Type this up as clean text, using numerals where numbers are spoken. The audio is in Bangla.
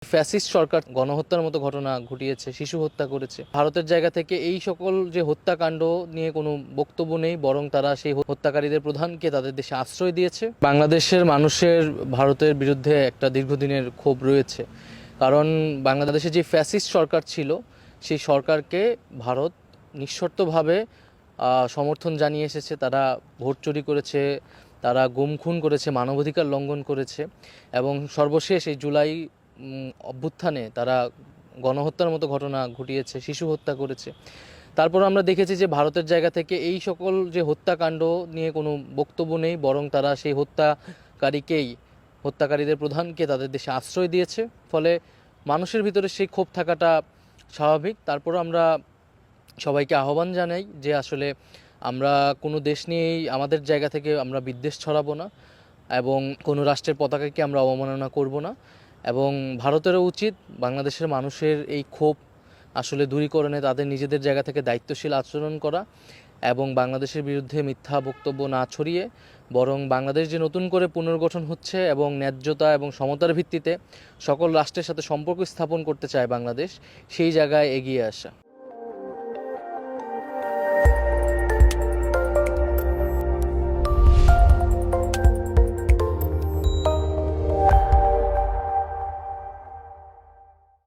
ফ্যাসিস্ট সরকার গণহত্যার মতো ঘটনা ঘটিয়েছে, শিশু হত্যা করেছে। ভারতের জায়গা থেকে এই সকল যে হত্যাকাণ্ড নিয়ে কোনো বক্তব্য নেই, বরং তারা সেই হত্যাকারীদের প্রধানকে তাদের দেশে আশ্রয় দিয়েছে। বাংলাদেশের মানুষের ভারতের বিরুদ্ধে একটা দীর্ঘদিনের ক্ষোভ রয়েছে, কারণ বাংলাদেশে যে ফ্যাসিস্ট সরকার ছিল সেই সরকারকে ভারত নিঃশর্তভাবে সমর্থন জানিয়ে এসেছে। তারা ভোট চুরি করেছে, তারা গুম খুন করেছে, মানবাধিকার লঙ্ঘন করেছে এবং সর্বশেষ এই জুলাই অভ্যুত্থানে তারা গণহত্যার মতো ঘটনা ঘটিয়েছে, শিশু হত্যা করেছে। তারপর আমরা দেখেছি যে ভারতের জায়গা থেকে এই সকল যে হত্যাকাণ্ড নিয়ে কোনো বক্তব্য নেই, বরং তারা সেই হত্যাকারীদের প্রধানকে তাদের দেশে আশ্রয় দিয়েছে। ফলে মানুষের ভিতরে সেই ক্ষোভ থাকাটা স্বাভাবিক। তারপর আমরা সবাইকে আহ্বান জানাই যে আসলে আমরা কোনো দেশ নিয়েই আমাদের জায়গা থেকে আমরা বিদ্বেষ ছড়াবো না এবং কোনো রাষ্ট্রের পতাকাকে আমরা অবমাননা করব না। এবং ভারতেরও উচিত বাংলাদেশের মানুষের এই ক্ষোভ আসলে দূরীকরণে তাদের নিজেদের জায়গা থেকে দায়িত্বশীল আচরণ করা এবং বাংলাদেশের বিরুদ্ধে মিথ্যা বক্তব্য না ছড়িয়ে, বরং বাংলাদেশ যে নতুন করে পুনর্গঠন হচ্ছে এবং ন্যায্যতা এবং সমতার ভিত্তিতে সকল রাষ্ট্রের সাথে সম্পর্ক স্থাপন করতে চায় বাংলাদেশ, সেই জায়গায় এগিয়ে আসা।